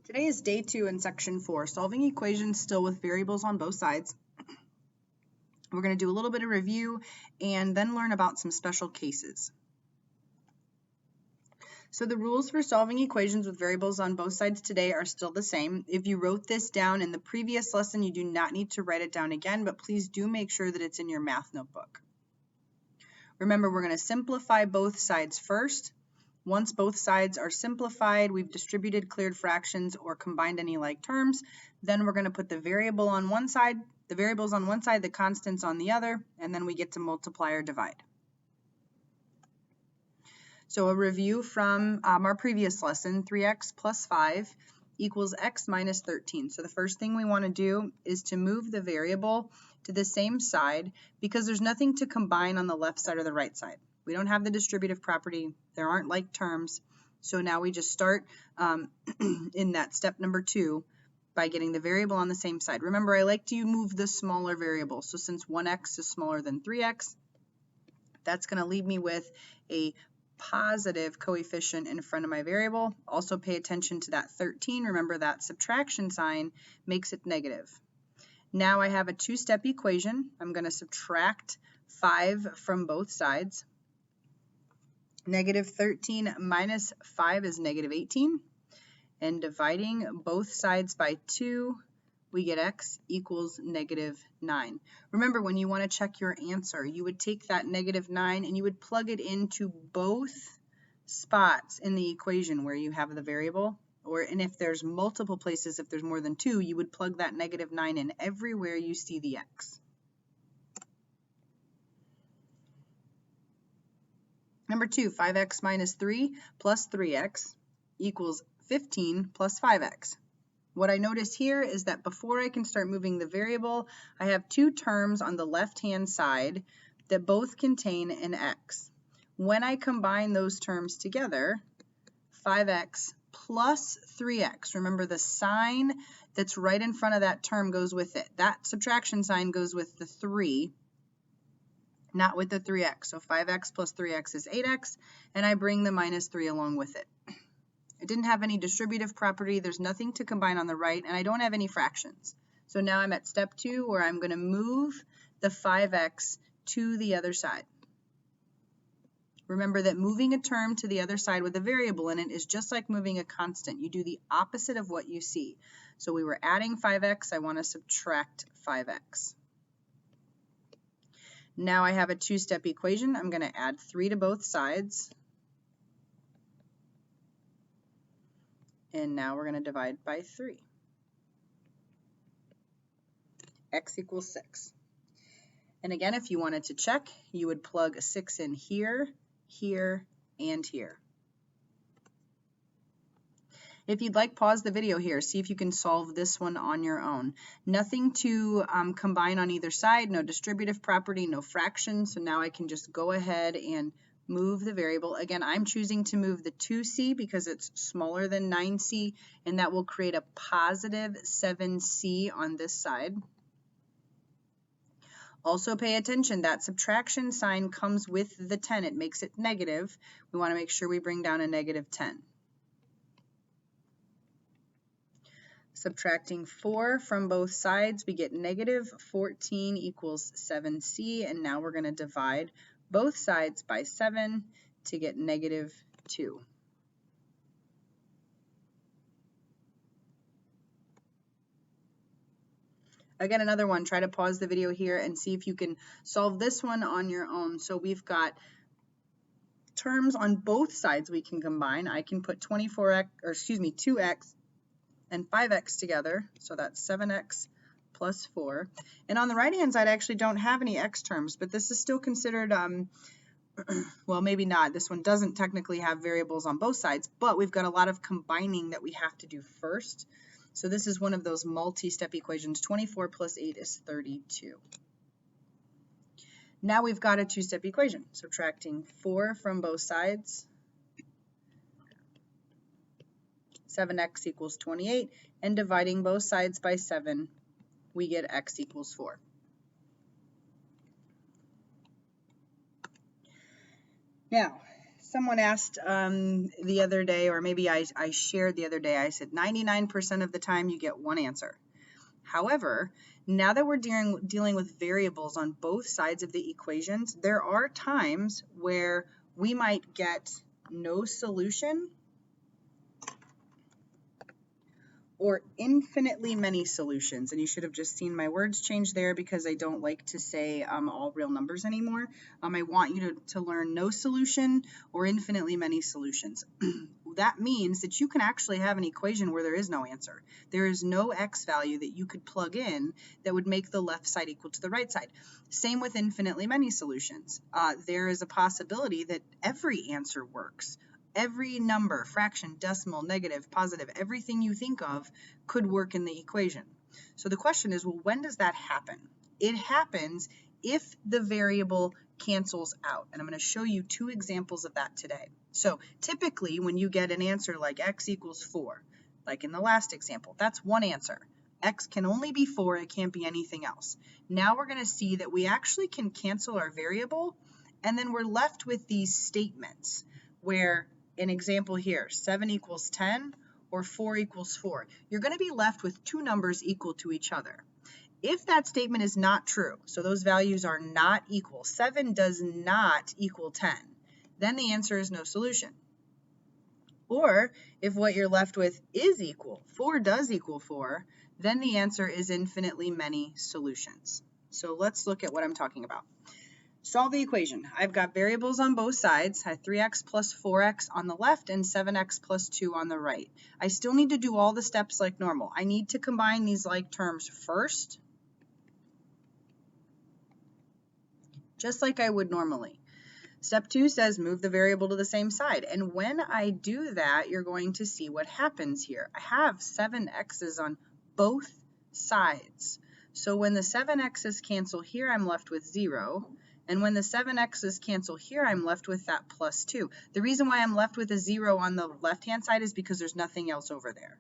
Today is day 2 in section 4, solving equations still with variables on both sides. We're going to do a little bit of review and then learn about some special cases. So the rules for solving equations with variables on both sides today are still the same. If you wrote this down in the previous lesson, you do not need to write it down again, but please do make sure that it's in your math notebook. Remember, we're going to simplify both sides first. Once both sides are simplified, we've distributed cleared fractions or combined any like terms, then we're going to put the variables on one side, the constants on the other, and then we get to multiply or divide. So a review from our previous lesson, 3x plus 5 equals x minus 13. So the first thing we want to do is to move the variable to the same side because there's nothing to combine on the left side or the right side. We don't have the distributive property. There aren't like terms. So now we just start in that step number 2 by getting the variable on the same side. Remember, I like to move the smaller variable. So since 1x is smaller than 3x, that's going to leave me with a positive coefficient in front of my variable. Also pay attention to that 13. Remember that subtraction sign makes it negative. Now I have a two-step equation. I'm going to subtract 5 from both sides. Negative 13 minus 5 is negative 18. And dividing both sides by 2, we get x equals negative 9. Remember, when you want to check your answer, you would take that negative 9 and you would plug it into both spots in the equation where you have the variable. And if there's multiple places, if there's more than 2, you would plug that negative 9 in everywhere you see the x. Number 2, 5x minus 3 plus 3x equals 15 plus 5x. What I notice here is that before I can start moving the variable, I have two terms on the left-hand side that both contain an x. When I combine those terms together, 5x plus 3x, remember the sign that's right in front of that term goes with it. That subtraction sign goes with the 3, not with the 3x. So 5x plus 3x is 8x, and I bring the minus 3 along with it. It didn't have any distributive property. There's nothing to combine on the right, and I don't have any fractions. So now I'm at step 2 where I'm going to move the 5x to the other side. Remember that moving a term to the other side with a variable in it is just like moving a constant. You do the opposite of what you see. So we were adding 5x. I want to subtract 5x. Now I have a two-step equation. I'm going to add 3 to both sides. And now we're going to divide by 3. X equals 6. And again, if you wanted to check, you would plug a 6 in here, here, and here. If you'd like, pause the video here. See if you can solve this one on your own. Nothing to combine on either side, no distributive property, no fraction. So now I can just go ahead and move the variable. Again, I'm choosing to move the 2c because it's smaller than 9c, and that will create a positive 7c on this side. Also pay attention, that subtraction sign comes with the 10. It makes it negative. We want to make sure we bring down a negative 10. Subtracting 4 from both sides, we get negative 14 equals 7c, and now we're going to divide both sides by 7 to get negative 2. Again, another one, try to pause the video here and see if you can solve this one on your own. So we've got terms on both sides we can combine. I can put 2x and 5x together, so that's 7x plus 4. And on the right-hand side, I actually don't have any x terms, but this is still considered, well, maybe not. This one doesn't technically have variables on both sides, but we've got a lot of combining that we have to do first. So this is one of those multi-step equations. 24 plus 8 is 32. Now we've got a two-step equation. Subtracting 4 from both sides. 7x equals 28, and dividing both sides by 7, we get x equals 4. Now, Someone asked the other day, or maybe I shared the other day, I said 99% of the time you get one answer. However, now that we're dealing with variables on both sides of the equations, there are times where we might get no solution or infinitely many solutions. And you should have just seen my words change there because I don't like to say all real numbers anymore. I want you to learn no solution or infinitely many solutions. That means that you can actually have an equation where there is no answer. There is no x value that you could plug in that would make the left side equal to the right side. Same with infinitely many solutions. There is a possibility that every answer works. Every number, fraction, decimal, negative, positive, everything you think of could work in the equation. So the question is, well, when does that happen? It happens if the variable cancels out. And I'm going to show you two examples of that today. So typically when you get an answer like x equals 4, like in the last example, that's one answer. X can only be 4, it can't be anything else. Now we're going to see that we actually can cancel our variable, and then we're left with these statements where an example here, 7 equals 10 or 4 equals 4. You're going to be left with two numbers equal to each other. If that statement is not true, so those values are not equal, 7 does not equal 10, then the answer is no solution. Or if what you're left with is equal, 4 does equal 4, then the answer is infinitely many solutions. So let's look at what I'm talking about. Solve the equation. I've got variables on both sides. I have 3x plus 4x on the left and 7x plus 2 on the right. I still need to do all the steps like normal. I need to combine these like terms first, just like I would normally. Step 2 says move the variable to the same side. And when I do that, you're going to see what happens here. I have 7x's on both sides. So when the 7x's cancel here, I'm left with 0. And when the 7x's cancel here, I'm left with that plus 2. The reason why I'm left with a 0 on the left-hand side is because there's nothing else over there.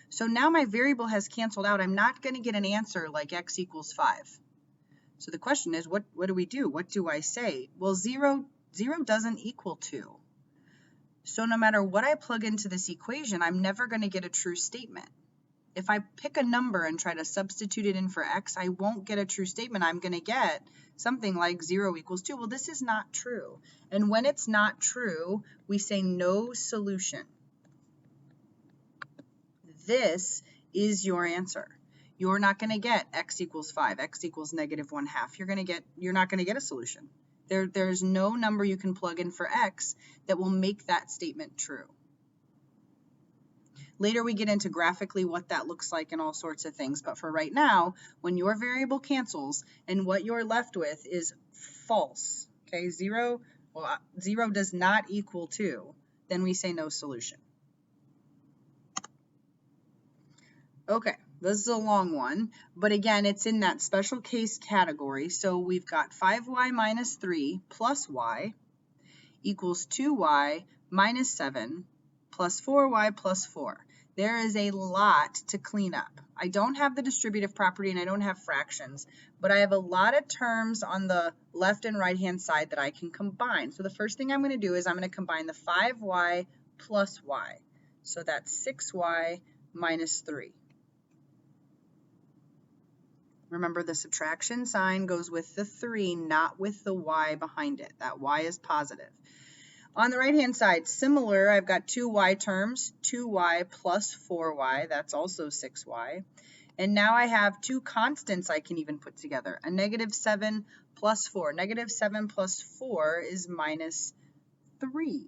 So now my variable has canceled out. I'm not going to get an answer like x equals 5. So the question is, what do we do? What do I say? Well, 0 doesn't equal 2. So no matter what I plug into this equation, I'm never going to get a true statement. If I pick a number and try to substitute it in for x, I won't get a true statement. I'm going to get something like 0 equals 2. Well, this is not true. And when it's not true, we say no solution. This is your answer. You're not going to get x equals 5, x equals negative 1/2. You're not going to get a solution. There's no number you can plug in for x that will make that statement true. Later we get into graphically what that looks like and all sorts of things, but for right now, when your variable cancels and what you're left with is false, okay, 0 does not equal 2, then we say no solution. Okay, this is a long one, but again, it's in that special case category. So we've got 5y minus 3 plus y equals 2y minus 7 plus 4y plus 4. There is a lot to clean up. I don't have the distributive property and I don't have fractions, but I have a lot of terms on the left and right hand side that I can combine. So the first thing I'm going to do is I'm going to combine the 5y plus y. So that's 6y minus 3. Remember, the subtraction sign goes with the 3, not with the y behind it. That y is positive. On the right-hand side, similar, I've got two y terms, 2y plus 4y, that's also 6y. And now I have two constants I can even put together, a negative 7 plus 4. Negative 7 plus 4 is minus 3.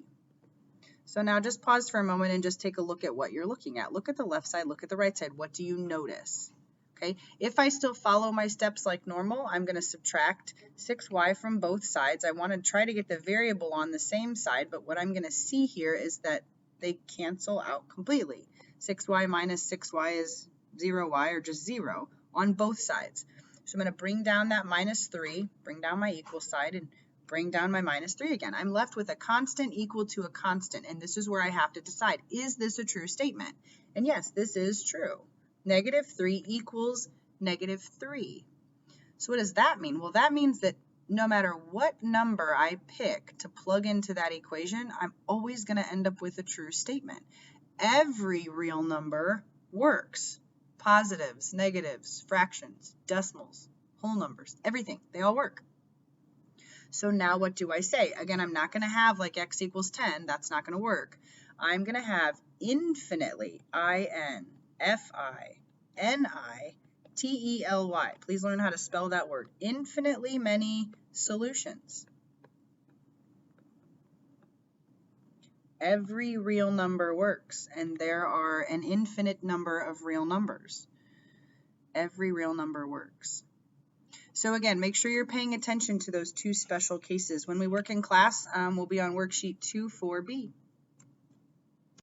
So now just pause for a moment and just take a look at what you're looking at. Look at the left side, look at the right side. What do you notice? Okay, if I still follow my steps like normal, I'm going to subtract 6y from both sides. I want to try to get the variable on the same side, but what I'm going to see here is that they cancel out completely. 6y minus 6y is 0y, or just 0, on both sides. So I'm going to bring down that minus 3, bring down my equal side, and bring down my minus 3 again. I'm left with a constant equal to a constant, and this is where I have to decide, is this a true statement? And yes, this is true. Negative 3 equals negative 3. So what does that mean? Well, that means that no matter what number I pick to plug into that equation, I'm always going to end up with a true statement. Every real number works. Positives, negatives, fractions, decimals, whole numbers, everything, they all work. So now what do I say? Again, I'm not going to have like x equals 10. That's not going to work. I'm going to have infinitely, I-N-F-I-N-I-T-E-L-Y. Please learn how to spell that word. Infinitely many solutions. Every real number works, and there are an infinite number of real numbers. Every real number works. So again, make sure you're paying attention to those two special cases. When we work in class, we'll be on worksheet 2 4B.